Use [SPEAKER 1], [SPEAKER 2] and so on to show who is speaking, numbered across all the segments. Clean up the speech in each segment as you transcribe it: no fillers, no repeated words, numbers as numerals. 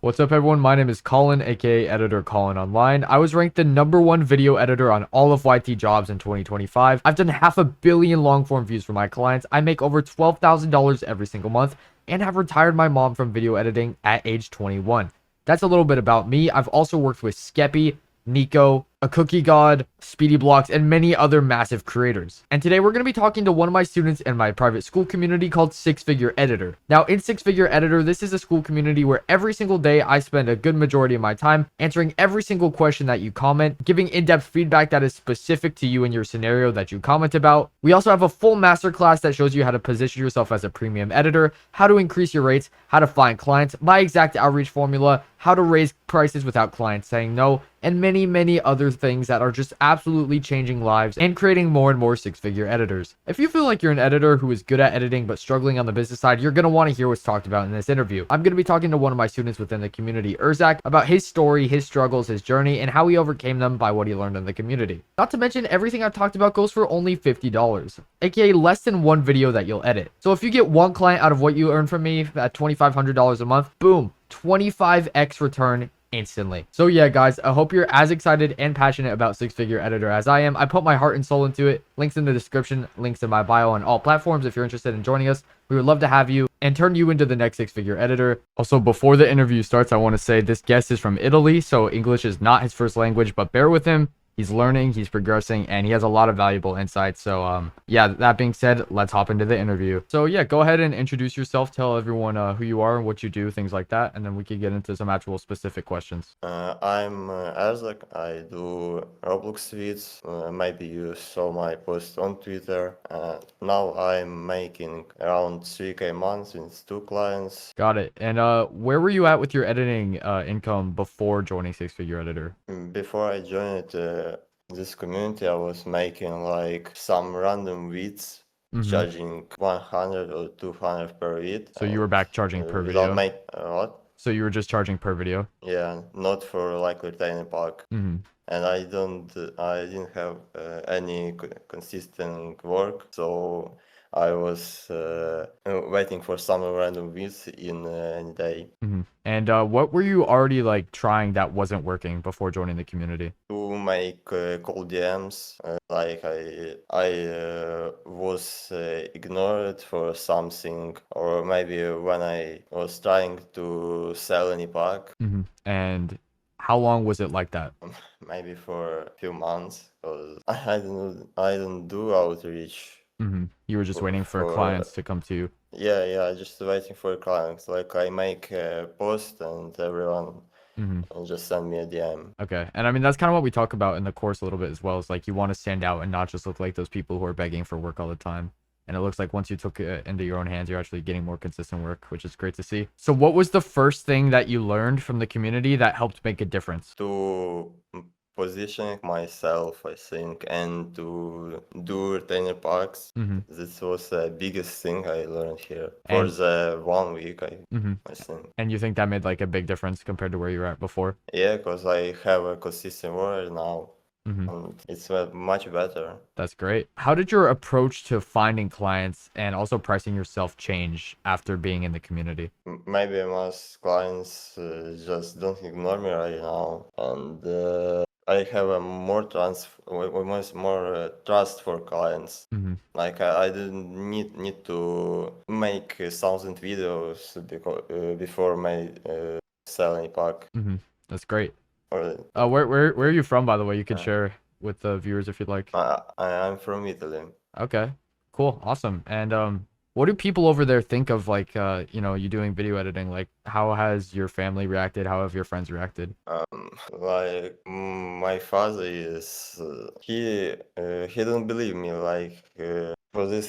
[SPEAKER 1] What's up, everyone? My name is Colin, aka Editor Colin Online. I was ranked the #1 video editor on all of YT Jobs in 2025. I've done 500,000,000 long form views for my clients. I make over $12,000 every single month and have retired my mom from video editing at age 21. That's a little bit about me. I've also worked with Skeppy, Nico, A Cookie God, Speedy Blocks, and many other massive creators. And today we're going to be talking to one of my students in my private school community called Six Figure Editor. Now, in Six Figure Editor, this is a school community where every single day I spend a good majority of my time answering every single question that you comment, giving in-depth feedback that is specific to you and your scenario that you comment about. We also have a full masterclass that shows you how to position yourself as a premium editor, how to increase your rates, how to find clients, my exact outreach formula, how to raise prices without clients saying no, and many, many other things that are just absolutely changing lives and creating more and more six-figure editors. If you feel like you're an editor who is good at editing but struggling on the business side, you're going to want to hear what's talked about in this interview. I'm going to be talking to one of my students within the community, Urzak, about his story, his struggles, his journey, and how he overcame them by what he learned in the community. Not to mention, everything I've talked about goes for only $50, aka less than one video that you'll edit. So if you get one client out of what you earn from me at $2,500 a month, boom, 25x return instantly. So yeah, guys, I hope you're as excited and passionate about Six Figure Editor as I am. I put my heart and soul into it. Links in the description, links in my bio on all platforms if you're interested in joining us. We would love to have you and turn you into the next Six Figure Editor. Also, before the interview starts, I want to say this guest is from Italy, so English is not his first language, but bear with him. He's learning, he's progressing, and he has a lot of valuable insights. So, yeah, that being said, let's hop into the interview. So, yeah, go ahead and introduce yourself. Tell everyone who you are and what you do, things like that. And then we can get into some actual specific questions.
[SPEAKER 2] I'm Isaac. I do Roblox tweets. Maybe you saw my post on Twitter. Now I'm making around 3K months with 2 clients.
[SPEAKER 1] Got it. And where were you at with your editing income before joining Six Figure Editor?
[SPEAKER 2] Before I joined this community, I was making like some random tweets,
[SPEAKER 1] Mm-hmm.
[SPEAKER 2] charging 100 or 200 per tweet,
[SPEAKER 1] So you were back charging per
[SPEAKER 2] without
[SPEAKER 1] video?
[SPEAKER 2] make what?
[SPEAKER 1] So you were just charging per video?
[SPEAKER 2] Yeah, not for like retaining pack.
[SPEAKER 1] Mm-hmm.
[SPEAKER 2] And I didn't have any consistent work, so I was waiting for some random views in any day
[SPEAKER 1] Mm-hmm. And what were you already like trying that wasn't working before joining the community?
[SPEAKER 2] to make cold DMs. Like I was ignored for something, or maybe when I was trying to sell any pack,
[SPEAKER 1] Mm-hmm. And how long was it like that?
[SPEAKER 2] maybe for a few months, because I don't do outreach
[SPEAKER 1] Mm-hmm. You were just waiting for
[SPEAKER 2] for
[SPEAKER 1] clients to come to you.
[SPEAKER 2] yeah, just waiting for clients. Like I make a post and everyone
[SPEAKER 1] Mm-hmm.
[SPEAKER 2] will just send me a DM.
[SPEAKER 1] Okay. And I mean, that's kind of what we talk about in the course a little bit as well. Is like you want to stand out and not just look like those people who are begging for work all the time. And it looks like once you took it into your own hands, you're actually getting more consistent work, which is great to see. So, what was the first thing that you learned from the community that helped make a difference?
[SPEAKER 2] To positioning myself, I think, and to do retainer packs.
[SPEAKER 1] Mm-hmm.
[SPEAKER 2] This was the biggest thing I learned here for
[SPEAKER 1] And
[SPEAKER 2] the 1 week,
[SPEAKER 1] mm-hmm.
[SPEAKER 2] I think.
[SPEAKER 1] And you think that made like a big difference compared to where you were at before?
[SPEAKER 2] Yeah, because I have a consistent work now,
[SPEAKER 1] Mm-hmm.
[SPEAKER 2] and it's much better.
[SPEAKER 1] That's great. How did your approach to finding clients and also pricing yourself change after being in the community?
[SPEAKER 2] Maybe most clients just don't ignore me right now, and I have a more trust for clients.
[SPEAKER 1] Mm-hmm.
[SPEAKER 2] Like I didn't need to make 1,000 videos before my selling pack.
[SPEAKER 1] Mm-hmm. That's great.
[SPEAKER 2] Or
[SPEAKER 1] Where are you from, by the way? You could
[SPEAKER 2] uh,
[SPEAKER 1] share with the viewers if you'd like.
[SPEAKER 2] I'm from Italy.
[SPEAKER 1] Okay, cool, awesome. And what do people over there think of like you doing video editing? Like, how has your family reacted? How have your friends reacted?
[SPEAKER 2] Like my father is he don't believe me like for this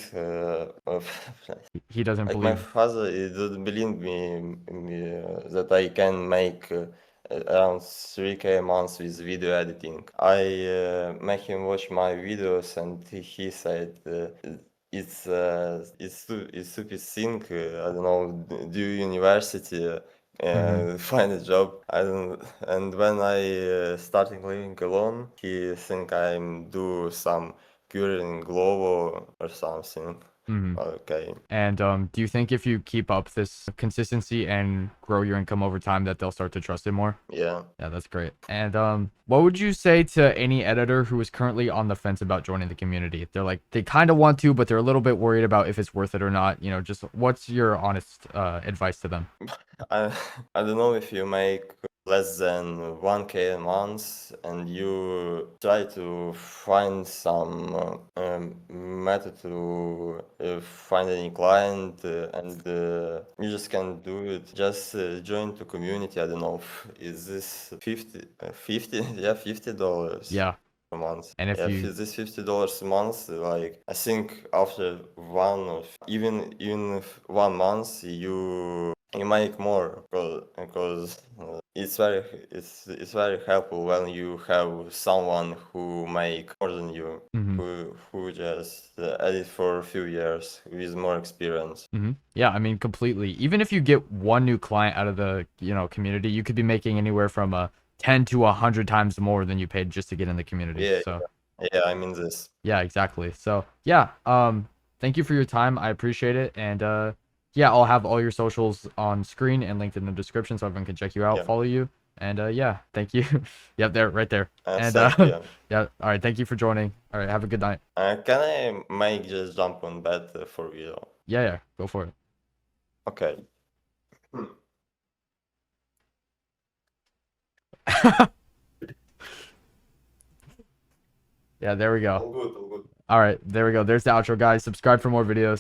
[SPEAKER 1] He doesn't
[SPEAKER 2] like my
[SPEAKER 1] believe.
[SPEAKER 2] father he doesn't believe that I can make around 3K a month with video editing. I make him watch my videos and he said it's stupid thing. I don't know, do university,
[SPEAKER 1] Mm-hmm.
[SPEAKER 2] find a job. I don't. And when I starting living alone, he think I'm do some curing Glovo or something.
[SPEAKER 1] Mhm.
[SPEAKER 2] Okay.
[SPEAKER 1] And do you think if you keep up this consistency and grow your income over time that they'll start to trust it more?
[SPEAKER 2] Yeah.
[SPEAKER 1] Yeah, that's great. And what would you say to any editor who is currently on the fence about joining the community? They're like they kind of want to, but they're a little bit worried about if it's worth it or not. You know, just what's your honest advice to them?
[SPEAKER 2] I I don't know if you make less than 1K a month and you try to find some method to find any client and you just can't do it. Just join the community. I don't know. Is this 50? Yeah, $50
[SPEAKER 1] Yeah,
[SPEAKER 2] a month.
[SPEAKER 1] and if
[SPEAKER 2] Yeah,
[SPEAKER 1] you
[SPEAKER 2] this $50 a month, like I think after one or even 1 month, you make more because it's very helpful when you have someone who make more than you,
[SPEAKER 1] Mhm.
[SPEAKER 2] who just edit for a few years with more experience.
[SPEAKER 1] Yeah, I mean, completely. Even if you get one new client out of the, community, you could be making anywhere from 10 to 100 times more than you paid just to get in the community.
[SPEAKER 2] Yeah,
[SPEAKER 1] So,
[SPEAKER 2] yeah, I mean this.
[SPEAKER 1] yeah, exactly. So, yeah, thank you for your time. I appreciate it. And yeah, I'll have all your socials on screen and linked in the description so everyone can check you out,
[SPEAKER 2] Yeah,
[SPEAKER 1] follow you. And yeah, thank you. Yep, there, right there. And
[SPEAKER 2] thank you.
[SPEAKER 1] yeah, all right, thank you for joining. All right, have a good night.
[SPEAKER 2] Can I make just jump on bed for video?
[SPEAKER 1] Yeah, yeah, go for it.
[SPEAKER 2] Okay.
[SPEAKER 1] Yeah, there we go.
[SPEAKER 2] All good, all good.
[SPEAKER 1] All right, there we go. There's the outro, guys. Subscribe for more videos.